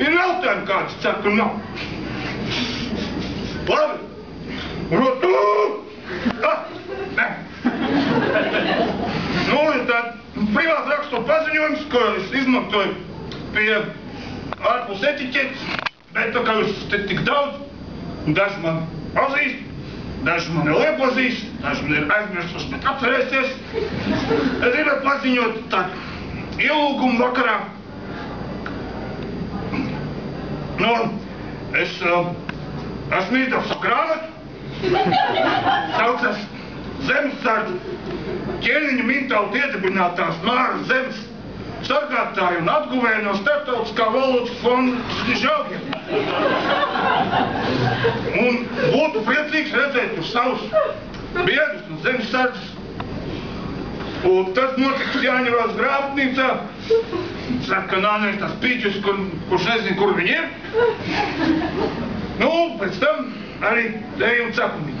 Ir jautājumi kāds, saka, ka nav. Labi. Rotu! Nē. Nu, ir tād privāti raksto paziņojums, ko es izmantoju pie ārpus etiķetes, bet tā kā jūs te tik daudz, daži man pazīst, daži man vēl iepazīst, daži man ir aizmirsus, bet atcerēsies. Es gribētu paziņot tādu ielūgumu vakarā. Nu, es esmu izdevusi grāmatu, saucas Zemesardze ķēniņa mintālu iedibinātās Māras zemes sargātāju un atguvēju no Starptautiskā valūtas fonda žaugiem. Un būtu priecīgs redzēt uz savus biedrus un Zemesardzes. Un tas notiks Jāņevās grāmatnīcā. Saka, ka nānies tās pīķus, kurš nezinu, kur viņi ir. Nu, pēc tam arī ejam cepumī.